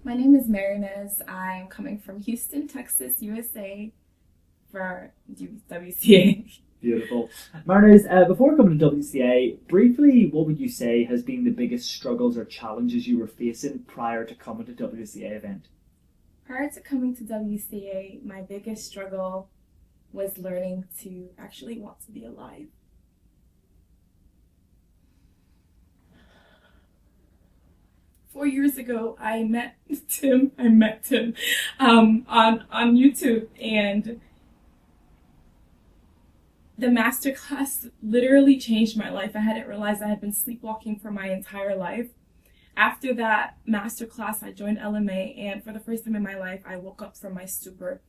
My name is Marinez. I'm coming from Houston, Texas, USA for WCA. Beautiful. Mariners, before coming to WCA, briefly, what would you say has been the biggest struggles or challenges you were facing prior to coming to WCA event? Prior to coming to WCA, my biggest struggle was learning to actually want to be alive. 4 years ago, I met Tim. On YouTube, and the masterclass literally changed my life. I hadn't realized I had been sleepwalking for my entire life. After that masterclass, I joined LMA, and for the first time in my life, I woke up from my stupor,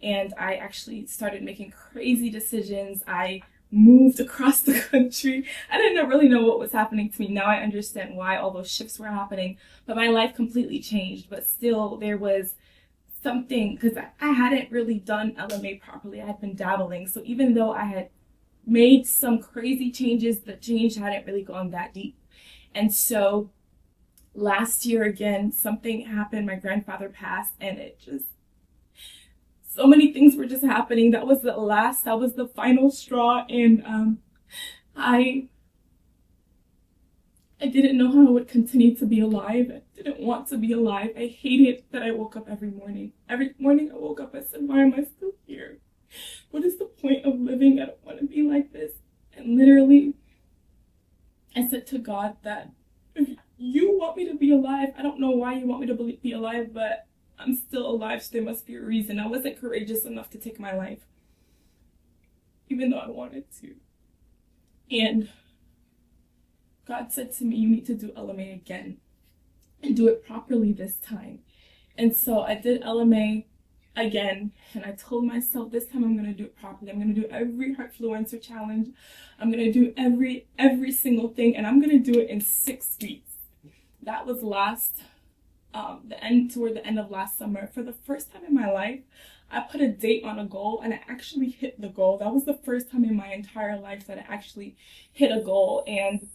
and I actually started making crazy decisions. I moved across the country. I didn't really know what was happening to me. Now I understand why all those shifts were happening, but my life completely changed. But still, there was something, because I hadn't really done LMA properly. I had been dabbling. So even though I had made some crazy changes, the change hadn't really gone that deep. And so last year, again, something happened. My grandfather passed, and it just, so many things were just happening. That was the final straw. And I didn't know how I would continue to be alive. I didn't want to be alive. I hated that I woke up every morning. Every morning I woke up, I said, why am I still here? What is the point of living? I don't want to be like this. And literally, I said to God that if you want me to be alive, I don't know why you want me to be alive, but I'm still alive, so there must be a reason. I wasn't courageous enough to take my life, even though I wanted to. And God said to me, you need to do LMA again and do it properly this time. And so I did LMA again, and I told myself this time I'm going to do it properly. I'm going to do every Heartfluencer challenge. I'm going to do every single thing, and I'm going to do it in 6 weeks. That was toward the end of last summer. For the first time in my life, I put a date on a goal, and I actually hit the goal. That was the first time in my entire life that I actually hit a goal, and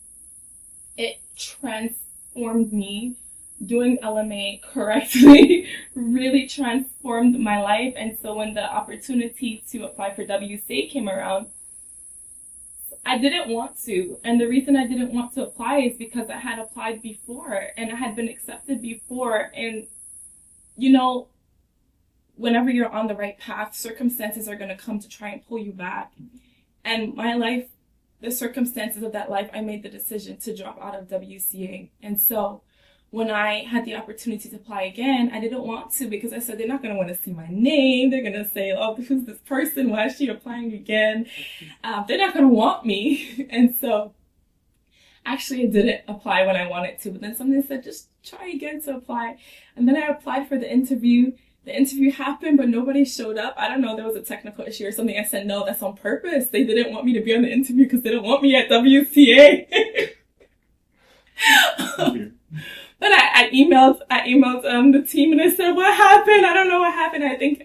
it transformed me. Doing LMA correctly really transformed my life. And so when the opportunity to apply for WCA came around, I didn't want to. And the reason I didn't want to apply is because I had applied before and I had been accepted before. And, whenever you're on the right path, circumstances are going to come to try and pull you back. And my life, the circumstances of that life, I made the decision to drop out of WCA. And so when I had the opportunity to apply again, I didn't want to, because I said, they're not going to want to see my name. They're going to say, oh, who's this person? Why is she applying again? They're not going to want me. And so actually I didn't apply when I wanted to, but then somebody said, just try again to apply. And then I applied for the interview. The interview happened, but nobody showed up. I don't know, there was a technical issue or something. I said, no, that's on purpose. They didn't want me to be on the interview because they don't want me at WCA. But I emailed the team, and I said, what happened? I don't know what happened. I think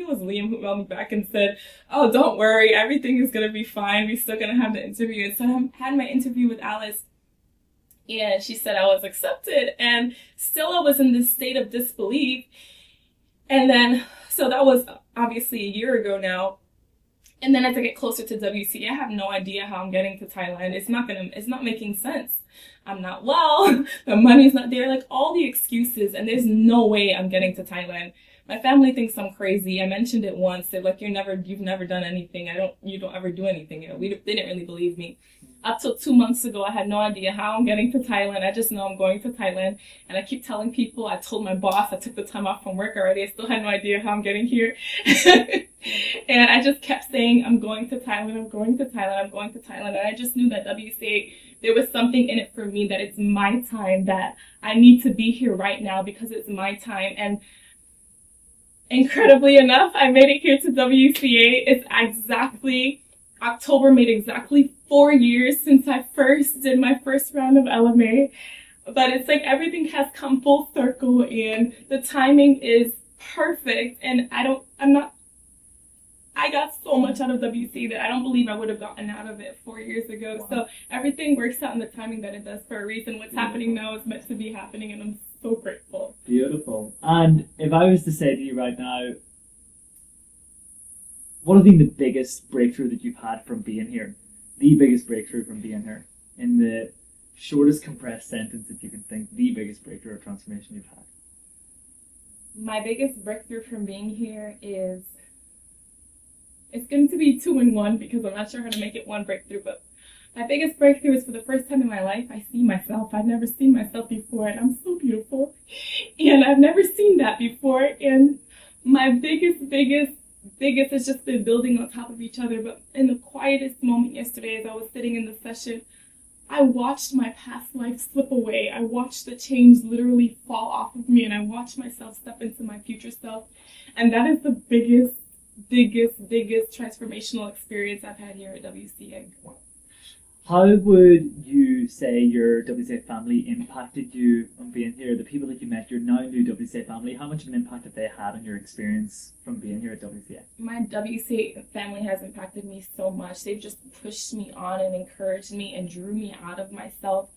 it was Liam who emailed me back and said, oh, don't worry, everything is going to be fine. We're still going to have the interview. And so I had my interview with Alice, and she said I was accepted. And still I was in this state of disbelief. And then, so that was obviously a year ago now. And then as I get closer to WCA, I have no idea how I'm getting to Thailand. It's not making sense. I'm not well, the money's not there, like all the excuses, and there's no way I'm getting to Thailand. My family thinks I'm crazy. I mentioned it once. They're like, you've never done anything. You don't ever do anything. They didn't really believe me. Up till 2 months ago, I had no idea how I'm getting to Thailand. I just know I'm going to Thailand. And I keep telling people, I told my boss, I took the time off from work already. I still had no idea how I'm getting here. And I just kept saying, I'm going to Thailand, I'm going to Thailand, I'm going to Thailand. And I just knew that WCA, there was something in it for me, that it's my time, that I need to be here right now because it's my time. And incredibly enough, I made it here to WCA. October made exactly 4 years since I first did my first round of LMA. But it's like everything has come full circle, and the timing is perfect. And I got so much out of WC that I don't believe I would have gotten out of it 4 years ago. Wow. So everything works out in the timing that it does for a reason. What's happening now is meant to be happening, and I'm so grateful. Beautiful. And if I was to say to you right now, what has been the biggest breakthrough that you've had from being here? The biggest breakthrough from being here? In the shortest compressed sentence that you can think, the biggest breakthrough or transformation you've had? My biggest breakthrough from being here is, it's going to be 2 in 1 because I'm not sure how to make it one breakthrough, but my biggest breakthrough is for the first time in my life, I see myself. I've never seen myself before, and I'm so beautiful. And I've never seen that before. And my biggest has just been building on top of each other. But in the quietest moment yesterday, as I was sitting in the session, I watched my past life slip away. I watched the chains literally fall off of me, and I watched myself step into my future self. And that is the biggest transformational experience I've had here at WCA. How would you say your WCA family impacted you on being here? The people that you met, your now new WCA family, how much of an impact have they had on your experience from being here at WCA? My WCA family has impacted me so much. They've just pushed me on and encouraged me and drew me out of myself.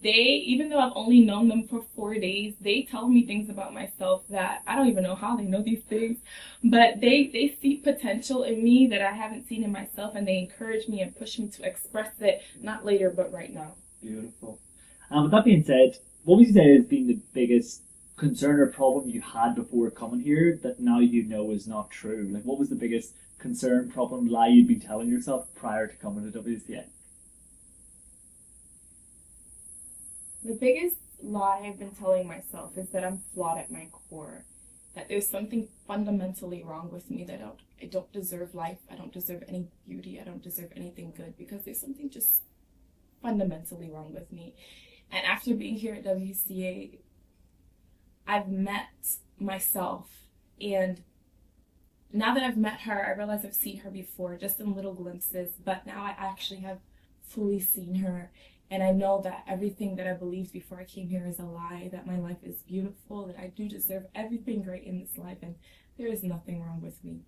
Even though I've only known them for 4 days, they tell me things about myself that I don't even know how they know these things, but they see potential in me that I haven't seen in myself, and they encourage me and push me to express it, not later, but right now. Beautiful. With that being said, what would you say has been the biggest concern or problem you had before coming here that now you know is not true? Like, what was the biggest concern, problem, lie you'd been telling yourself prior to coming to WCA? The biggest lie I've been telling myself is that I'm flawed at my core, that there's something fundamentally wrong with me, that I don't deserve life, I don't deserve any beauty, I don't deserve anything good, because there's something just fundamentally wrong with me. And after being here at WCA, I've met myself, and now that I've met her, I realize I've seen her before, just in little glimpses, but now I actually have fully seen her. And I know that everything that I believed before I came here is a lie, that my life is beautiful, that I do deserve everything great in this life, and there is nothing wrong with me.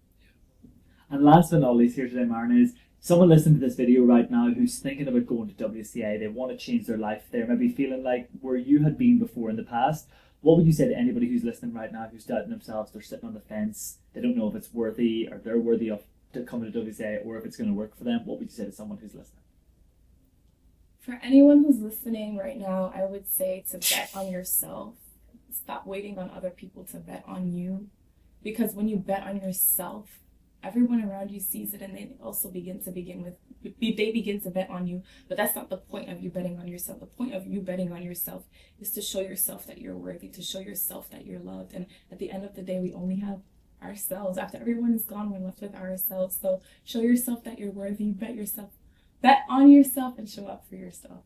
And last but not least here today, Martin, is someone listening to this video right now who's thinking about going to WCA, they want to change their life, they're maybe feeling like where you had been before in the past. What would you say to anybody who's listening right now, who's doubting themselves, they're sitting on the fence, they don't know if it's worthy or they're worthy of to come to WCA or if it's going to work for them? What would you say to someone who's listening? For anyone who's listening right now, I would say to bet on yourself. Stop waiting on other people to bet on you. Because when you bet on yourself, everyone around you sees it, and they also begin to bet on you. But that's not the point of you betting on yourself. The point of you betting on yourself is to show yourself that you're worthy, to show yourself that you're loved. And at the end of the day, we only have ourselves. After everyone is gone, we're left with ourselves. So show yourself that you're worthy, bet on yourself, and show up for yourself.